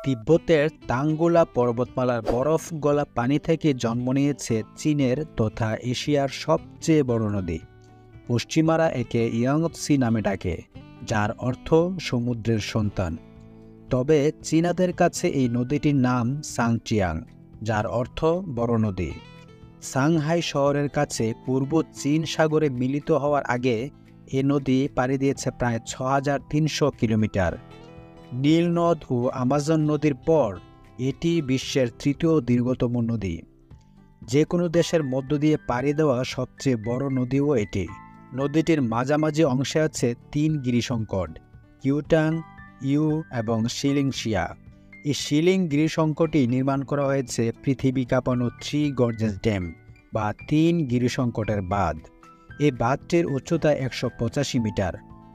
তিব্বতের তাঙ্গুলা পর্বতমালার বরফ গলা পানি থেকে জন্ম নিয়েছে চীনের তথা এশিয়ার সবচেয়ে বড় নদী। পশ্চিমারা একে ইয়াংৎসি নামে ডাকে, যার অর্থ সমুদ্রের সন্তান। তবে চীনাদের কাছে এই নদীটির নাম সাংচিয়াং, যার অর্থ বড় নদী। সাংহাই শহরের কাছে পূর্ব চীন সাগরে মিলিত হওয়ার আগে এ নদী পাড়ি দিয়েছে প্রায় ৬৩০০ কিলোমিটার। নীল নদ ও আমাজন নদীর পর এটি বিশ্বের তৃতীয় দীর্ঘতম নদী। যে কোনো দেশের মধ্য দিয়ে পাড়ি দেওয়া সবচেয়ে বড় নদীও এটি। নদীটির মাঝামাঝি অংশে আছে ৩ গিরিসংকট, কিউটাং, ইউ এবং শিলিংশিয়া। এই শিলিং গিরিসংকটটি নির্মাণ করা হয়েছে পৃথিবী কাঁপানো 3 গর্জেস ড্যাম বা ৩ গিরিসংকটের বাঁধ। এই বাঁধটির উচ্চতা ১৮৫ মিটার,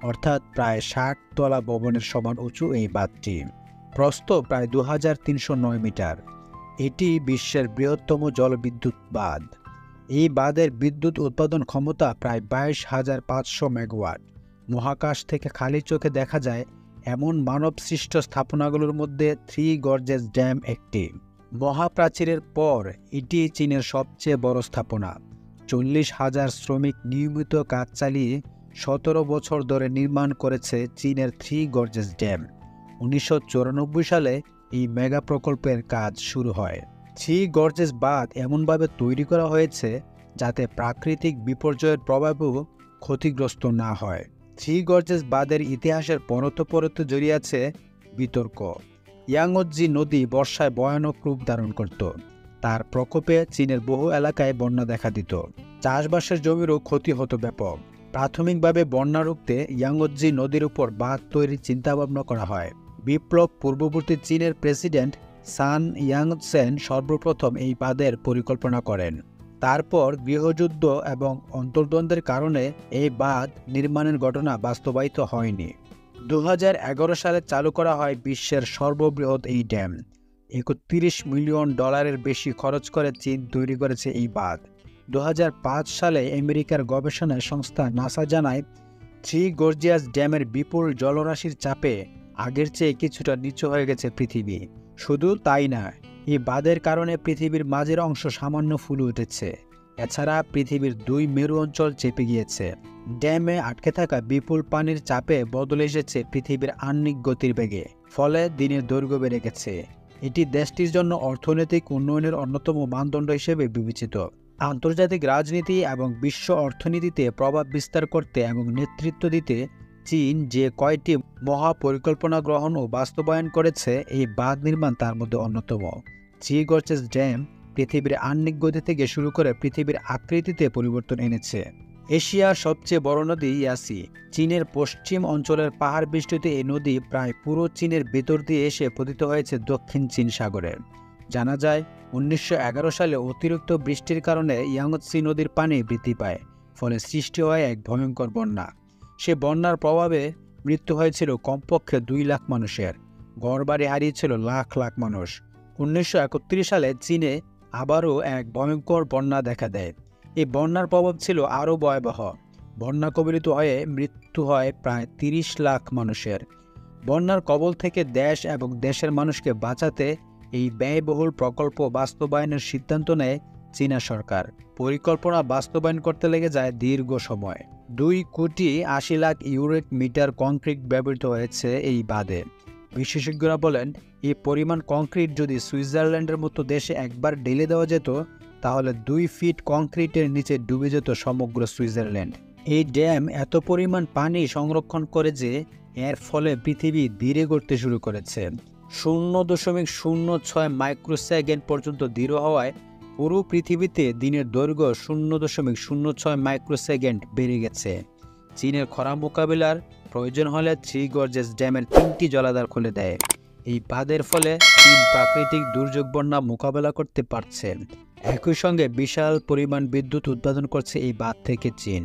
অর্থাৎ প্রায় ৬০ তলা ভবনের সমান উঁচু এই বাঁধটি। প্রস্থ প্রায় ২৩০৯ মিটার। এটি বিশ্বের বৃহত্তম জলবিদ্যুৎ বাঁধ। এই বাঁধের বিদ্যুৎ উৎপাদন ক্ষমতা প্রায় ২২,৫০০ মেগাওয়াট। মহাকাশ থেকে খালি চোখে দেখা যায় এমন মানবসৃষ্ট স্থাপনাগুলোর মধ্যে 3 গর্জেস ড্যাম একটি। মহাপ্রাচীরের পর এটি চীনের সবচেয়ে বড় স্থাপনা। ৪০,০০০ শ্রমিক নিয়মিত কাজ চালিয়ে ১৭ বছর ধরে নির্মাণ করেছে চীনের 3 গর্জেস ড্যাম। ১৯৯৪ সালে এই মেগা প্রকল্পের কাজ শুরু হয়। 3 গর্জেস বাঁধ এমনভাবে তৈরি করা হয়েছে যাতে প্রাকৃতিক বিপর্যয়ের প্রভাবও ক্ষতিগ্রস্ত না হয়। 3 গর্জেস বাঁধের ইতিহাসের পরতে জড়িয়ে আছে বিতর্ক। ইয়াংৎসি নদী বর্ষায় ভয়ানক রূপ ধারণ করত। তার প্রকোপে চীনের বহু এলাকায় বন্যা দেখা দিত। চাষবাসের জমিরও ক্ষতি হতো ব্যাপক। প্রাথমিকভাবে বন্যা রুখতে ইয়াংৎসি নদীর উপর বাঁধ তৈরির চিন্তাভাবনা করা হয়। বিপ্লব পূর্ববর্তী চীনের প্রেসিডেন্ট সান ইয়াংসেন সর্বপ্রথম এই বাঁধের পরিকল্পনা করেন। তারপর গৃহযুদ্ধ এবং অন্তর্দ্বন্দ্বের কারণে এই বাঁধ নির্মাণের ঘটনা বাস্তবায়িত হয়নি। ২০১১ সালে চালু করা হয় বিশ্বের সর্ববৃহৎ এই ড্যাম। $৩১ মিলিয়ন বেশি খরচ করে চীন তৈরি করেছে এই বাঁধ। ২০০৫ সালে আমেরিকার গবেষণা সংস্থা নাসা জানায় 3 গর্জিয়াস ড্যামের বিপুল জলরাশির চাপে আগের চেয়ে কিছুটা নিচু হয়ে গেছে পৃথিবী। শুধু তাই না, এই বাঁধের কারণে পৃথিবীর মাঝের অংশ সামান্য ফুলে উঠেছে। এছাড়া পৃথিবীর 2 মেরু অঞ্চল চেপে গিয়েছে। ড্যামে আটকে থাকা বিপুল পানির চাপে বদলে এসেছে পৃথিবীর আহ্নিক গতির বেগে, ফলে দিনের দৈর্ঘ্য বেড়ে গেছে। এটি দেশটির জন্য অর্থনৈতিক উন্নয়নের অন্যতম মানদণ্ড হিসেবে বিবেচিত। আন্তর্জাতিক রাজনীতি এবং বিশ্ব অর্থনীতিতে প্রভাব বিস্তার করতে এবং নেতৃত্ব দিতে চীন যে কয়টি মহাপরিকল্পনা গ্রহণ ও বাস্তবায়ন করেছে, এই বাঁধ নির্মাণ তার মধ্যে অন্যতম। 3 গর্জেস ড্যাম পৃথিবীর আহ্নিক গতি থেকে শুরু করে পৃথিবীর আকৃতিতে পরিবর্তন এনেছে। এশিয়ার সবচেয়ে বড় নদী ইয়াসি। চীনের পশ্চিম অঞ্চলের পাহাড় বেষ্টিত এই নদী প্রায় পুরো চীনের ভেতর দিয়ে এসে পতিত হয়েছে দক্ষিণ চীন সাগরে। জানা যায় ১৯১১ সালে অতিরিক্ত বৃষ্টির কারণে ইয়াংৎসি নদীর পানি বৃদ্ধি পায়, ফলে সৃষ্টি হয় এক ভয়ঙ্কর বন্যা। সে বন্যার প্রভাবে মৃত্যু হয়েছিল কমপক্ষে ২ লাখ মানুষের। ঘরবাড়ি হারিয়েছিল লাখ লাখ মানুষ। ১৯৩১ সালে চীনে আবারও এক ভয়ঙ্কর বন্যা দেখা দেয়। এই বন্যার প্রভাব ছিল আরও ভয়াবহ। বন্যা কবলিত হয়ে মৃত্যু হয় প্রায় ৩০ লাখ মানুষের। বন্যার কবল থেকে দেশ এবং দেশের মানুষকে বাঁচাতে এই ব্যয়বহুল প্রকল্প বাস্তবায়নের সিদ্ধান্ত নেয় চীনা সরকার। পরিকল্পনা বাস্তবায়ন করতে লেগে যায় দীর্ঘ সময়। ২,৮০,০০,০০০ মিটার কংক্রিট ব্যবহৃত হয়েছে এই বাঁধে। বিশেষজ্ঞরা বলেন, এই পরিমাণ কংক্রিট যদি সুইজারল্যান্ডের মতো দেশে একবার ঢেলে দেওয়া যেত, তাহলে 2 ফিট কংক্রিটের নিচে ডুবে যেত সমগ্র সুইজারল্যান্ড। এই ড্যাম এত পরিমাণ পানি সংরক্ষণ করে যে এর ফলে পৃথিবী ধীরে গড়তে শুরু করেছে। 0.06 মাইক্রোসেকেন্ড পর্যন্ত দৃঢ় হওয়ায় পুরো পৃথিবীতে দিনের দৈর্ঘ্য 0.06 মাইক্রোসেকেন্ড বেড়ে গেছে। চীনের খরা মোকাবিলার প্রয়োজন হলে 3 গর্জেস ড্যামের 3টি জলাধার খুলে দেয়। এই বাঁধের ফলে চীন প্রাকৃতিক দুর্যোগ বন্যা মোকাবেলা করতে পারছে। একই সঙ্গে বিশাল পরিমাণ বিদ্যুৎ উৎপাদন করছে এই বাঁধ থেকে চীন।